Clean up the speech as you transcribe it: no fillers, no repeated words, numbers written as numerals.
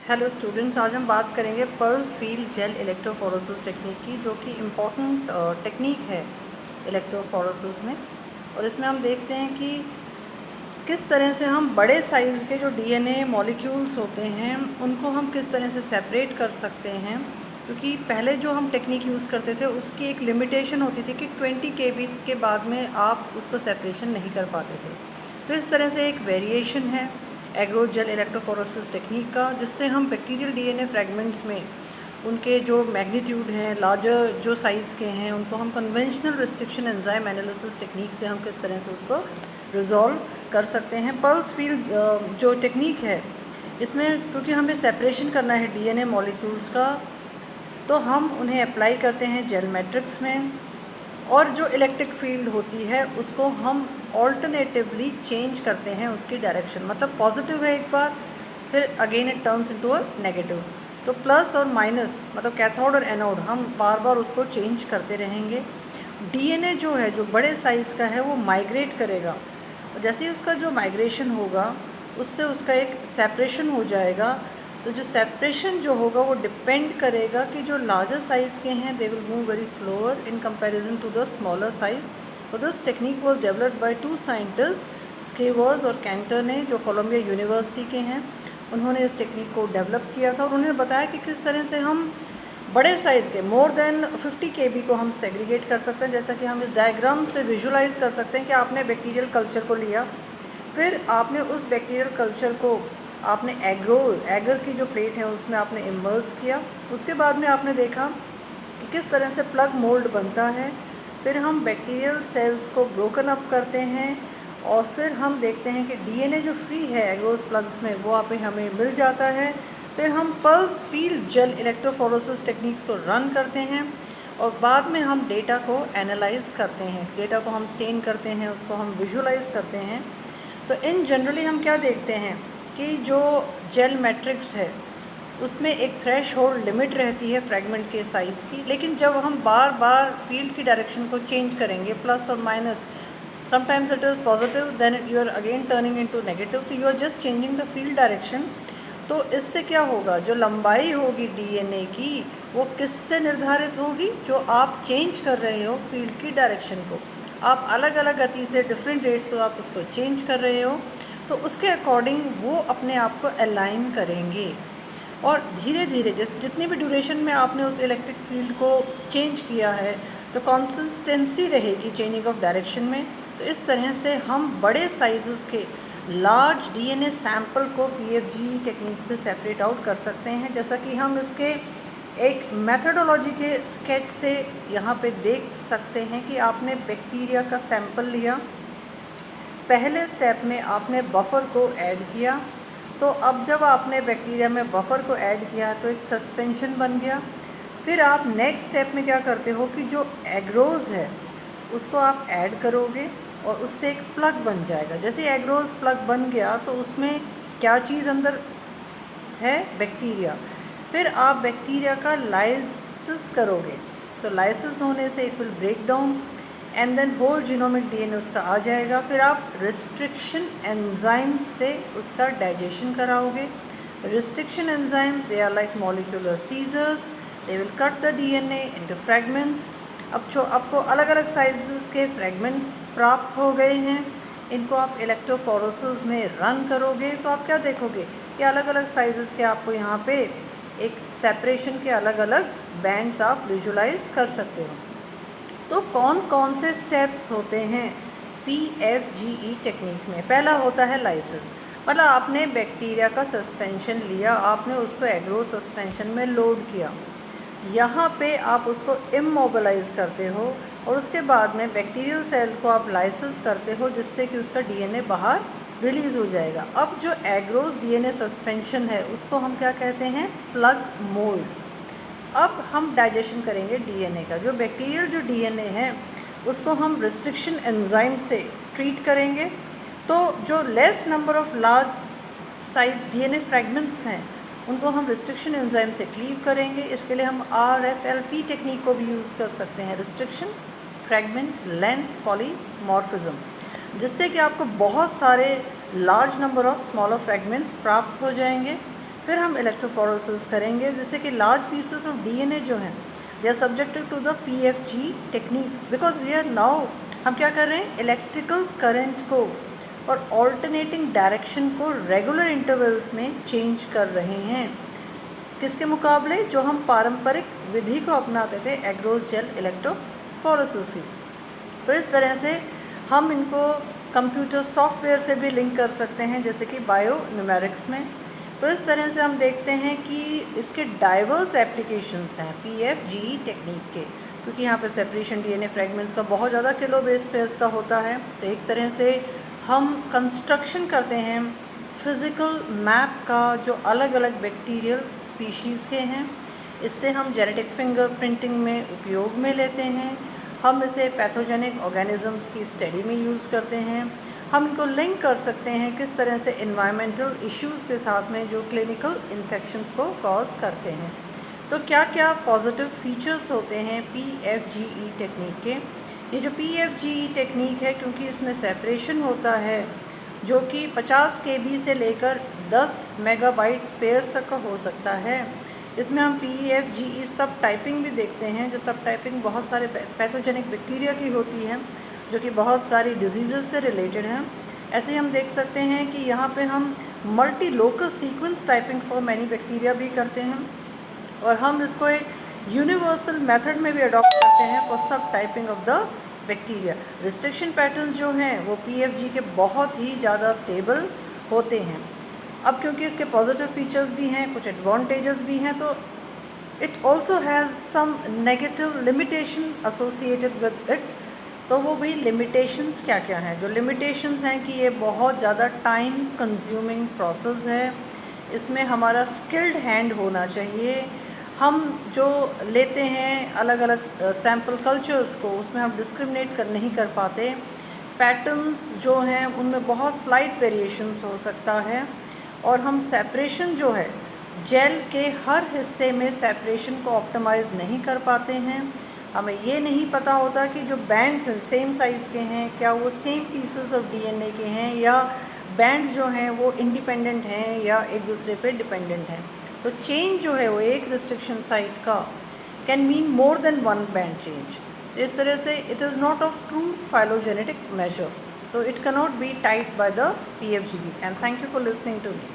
Hello students, आज हम बात करेंगे pulse field gel electrophoresis technique की, जो कि इम्पॉर्टेंट टेक्निक है इलेक्ट्रोफोरेसिस में। और इसमें हम देखते हैं कि किस तरह से हम बड़े साइज़ के जो डीएनए मॉलिक्यूल्स होते हैं उनको हम किस तरह से सेपरेट कर सकते हैं। क्योंकि पहले जो हम टेक्निक यूज़ करते थे उसकी एक लिमिटेशन होती थी कि 20 kb के बाद में आप उसको सेपरेशन नहीं कर पाते थे। तो इस तरह से एक वेरिएशन है एग्रो जेल इलेक्ट्रोफोरेसिस टेक्निक का, जिससे हम बैक्टीरियल डीएनए फ्रेगमेंट्स में उनके जो मैग्नीट्यूड हैं, लार्जर जो साइज़ के हैं, उनको हम conventional restriction enzyme analysis technique से हम किस तरह से उसको रिजॉल्व कर सकते हैं। पल्स फील्ड जो टेक्निक है इसमें, क्योंकि हमें सेपरेशन करना है डीएनए मॉलिक्यूल्स का, तो हम उन्हें अप्लाई करते हैं जेल मैट्रिक्स में, और जो इलेक्ट्रिक फील्ड होती है उसको हम ऑल्टरनेटिवली चेंज करते हैं उसकी डायरेक्शन। मतलब पॉजिटिव है एक बार, फिर again it turns into a negative. तो प्लस और माइनस, मतलब कैथोड और एनोड, हम बार बार उसको चेंज करते रहेंगे। डीएनए जो है, जो बड़े साइज़ का है, वो माइग्रेट करेगा, और जैसे ही उसका जो माइग्रेशन होगा उससे उसका एक सेपरेशन हो जाएगा। तो जो सेपरेशन जो होगा वो डिपेंड करेगा कि जो लार्जर साइज़ के हैं they will move very slower in comparison to the smaller size. तो this technique was developed by two scientist, Schwartz और कैंटर ने, जो कोलंबिया यूनिवर्सिटी के हैं। उन्होंने इस टेक्निक को डेवलप किया था और उन्होंने बताया कि किस तरह से हम बड़े साइज़ के मोर देन 50 kb को हम सेग्रीगेट कर सकते हैं। जैसा कि हम इस डायग्राम से विजुलाइज कर सकते हैं कि आपने बैक्टीरियल कल्चर को लिया, फिर आपने उस बैक्टीरियल कल्चर को आपने एगर की जो प्लेट है उसमें आपने इमर्स किया। उसके बाद में आपने देखा कि किस तरह से प्लग मोल्ड बनता है। फिर हम बैक्टीरियल सेल्स को ब्रोकन अप करते हैं और फिर हम देखते हैं कि डीएनए जो फ्री है एग्रोस प्लग्स में वो आप हमें मिल जाता है। फिर हम pulse field gel electrophoresis techniques को रन करते हैं और बाद में हम डेटा को एनालाइज करते हैं, डेटा को हम स्टेन करते हैं, उसको हम विजुलाइज करते हैं। तो इन जनरली हम क्या देखते हैं कि जो जेल मैट्रिक्स है उसमें एक थ्रेश होल्ड लिमिट रहती है फ्रेगमेंट के साइज़ की, लेकिन जब हम बार बार फील्ड की डायरेक्शन को चेंज करेंगे, प्लस और minus, sometimes it is positive, then you are again turning into negative, तो you are just changing the field direction. तो इससे क्या होगा, जो लंबाई होगी डीएनए की वो किससे निर्धारित होगी, जो आप चेंज कर रहे हो फील्ड की डायरेक्शन को। आप अलग अलग गति से डिफरेंट रेट से आप उसको चेंज कर रहे हो, तो उसके अकॉर्डिंग वो अपने आप को अलाइन करेंगे। और धीरे धीरे जितनी भी ड्यूरेशन में आपने उस इलेक्ट्रिक फील्ड को चेंज किया है, तो कंसिस्टेंसी रहेगी चेंजिंग ऑफ डायरेक्शन में। तो इस तरह से हम बड़े साइज़ के लार्ज डीएनए सैंपल को पीएफजी टेक्निक से सेपरेट आउट कर सकते हैं, जैसा कि हम इसके एक मेथडोलॉजी के स्केच से यहाँ पे देख सकते हैं कि आपने बैक्टीरिया का सैंपल लिया, पहले स्टेप में आपने बफर को ऐड किया, तो अब जब आपने बैक्टीरिया में बफर को ऐड किया तो एक सस्पेंशन बन गया। फिर आप नेक्स्ट स्टेप में क्या करते हो कि जो एग्रोज है उसको आप ऐड करोगे और उससे एक प्लग बन जाएगा। जैसे एग्रोज प्लग बन गया तो उसमें क्या चीज़ अंदर है, बैक्टीरिया। फिर आप बैक्टीरिया का लाइसिस करोगे, तो लाइसिस होने से it will break down and then whole genomic DNA उसका आ जाएगा। फिर आप रिस्ट्रिक्शन एंजाइम से उसका डाइजेशन कराओगे। Restriction enzymes they are like molecular scissors, they will cut the DNA into fragments. अब जो आपको अलग अलग साइजेस के फ्रैगमेंट्स प्राप्त हो गए हैं, इनको आप इलेक्ट्रोफोरेसिस में रन करोगे तो आप क्या देखोगे कि अलग अलग साइजेस के आपको यहाँ पे एक सेपरेशन के अलग अलग बैंड्स आप विजुलाइज कर सकते हो। तो कौन कौन से स्टेप्स होते हैं पीएफजीई टेक्निक में। पहला होता है लाइसिस, मतलब आपने बैक्टीरिया का सस्पेंशन लिया, आपने उसको एग्रो सस्पेंशन में लोड किया, यहाँ पे आप उसको इमोबिलाइज करते हो और उसके बाद में बैक्टीरियल सेल को आप लाइसिस करते हो, जिससे कि उसका डीएनए बाहर रिलीज़ हो जाएगा। अब जो एग्रोज डीएनए सस्पेंशन है उसको हम क्या कहते हैं, प्लग मोल्ड। अब हम डाइजेशन करेंगे डीएनए का। जो बैक्टीरियल जो डीएनए है उसको हम रिस्ट्रिक्शन एंजाइम से ट्रीट करेंगे। तो जो less number of large size DNA fragments हैं उनको हम रिस्ट्रिक्शन एंजाइम से क्लीव करेंगे। इसके लिए हम आरएफएलपी टेक्निक को भी यूज़ कर सकते हैं, रिस्ट्रिक्शन फ्रैगमेंट लेंथ पॉलीमॉर्फिज्म, जिससे कि आपको बहुत सारे large number of smaller fragments प्राप्त हो जाएंगे। फिर हम इलेक्ट्रोफोरेसिस करेंगे, जिससे कि लार्ज पीसेस ऑफ डीएनए जो हैं they are subjected to the PFG technique, because we are now हम क्या कर रहे हैं, इलेक्ट्रिकल करंट को और ऑल्टरनेटिंग डायरेक्शन को रेगुलर इंटरवल्स में चेंज कर रहे हैं। किसके मुकाबले, जो हम पारंपरिक विधि को अपनाते थे एग्रोस जेल इलेक्ट्रोफोरेसिस की। तो इस तरह से हम इनको कंप्यूटर सॉफ्टवेयर से भी लिंक कर सकते हैं, जैसे कि बायो न्यूमेरिक्स में। तो इस तरह से हम देखते हैं कि इसके डाइवर्स एप्लीकेशंस हैं पीएफजी टेक्निक के, क्योंकि यहाँ पे सेपरेशन डीएनए फ्रेगमेंट्स का बहुत ज़्यादा किलो बेस पेयर्स का होता है। तो एक तरह से हम कंस्ट्रक्शन करते हैं फिज़िकल मैप का जो अलग अलग बैक्टीरियल स्पीशीज़ के हैं। इससे हम जेनेटिक फिंगरप्रिंटिंग में उपयोग में लेते हैं। हम इसे पैथोजेनिक ऑर्गेनिजम्स की स्टडी में यूज़ करते हैं। हम इनको लिंक कर सकते हैं किस तरह से एनवायरमेंटल इश्यूज़ के साथ में जो क्लिनिकल इन्फेक्शंस को कॉज करते हैं। तो क्या क्या पॉजिटिव फीचर्स होते हैं पीएफजीई टेक्निक के। ये जो पीएफजीई टेक्निक है, क्योंकि इसमें सेपरेशन होता है जो कि 50 केबी से लेकर 10 मेगाबाइट पेयर्स तक का हो सकता है। इसमें हम पीएफजीई सब टाइपिंग भी देखते हैं, जो सब टाइपिंग बहुत सारे पैथोजेनिक बैक्टीरिया की होती है जो कि बहुत सारी डिजीज़ से रिलेटेड हैं। ऐसे ही हम देख सकते हैं कि यहाँ पे हम multi local sequence typing for many bacteria भी करते हैं, और हम इसको एक यूनिवर्सल मेथड में भी अडॉप्ट करते हैं फॉर सब typing of the bacteria. Restriction pattern जो हैं वो पीएफजी के बहुत ही ज़्यादा स्टेबल होते हैं। अब क्योंकि इसके पॉजिटिव फीचर्स भी हैं, कुछ एडवांटेजेस भी हैं, तो it also has some negative limitation associated with it. तो वो भी लिमिटेशंस क्या क्या हैं। जो लिमिटेशंस हैं कि ये बहुत ज़्यादा टाइम कंज्यूमिंग प्रोसेस है, इसमें हमारा स्किल्ड हैंड होना चाहिए। हम जो लेते हैं अलग अलग सैम्पल कल्चर्स को, उसमें हम डिस्क्रिमिनेट नहीं कर पाते। पैटर्न्स जो हैं उनमें बहुत स्लाइट वेरिएशंस हो सकता है, और हम सेपरेशन जो है जेल के हर हिस्से में सेपरेशन को ऑप्टिमाइज़ नहीं कर पाते हैं। हमें ये नहीं पता होता कि जो बैंड्स सेम साइज़ के हैं क्या वो सेम पीसेस ऑफ डीएनए के हैं, या बैंड्स जो हैं वो इंडिपेंडेंट हैं या एक दूसरे पे डिपेंडेंट हैं। तो चेंज जो है वो एक रिस्ट्रिक्शन साइट का can mean more than one band change. इस तरह से it is not of true phylogenetic measure, तो it cannot be tied by the PFGE. And thank you for listening to me.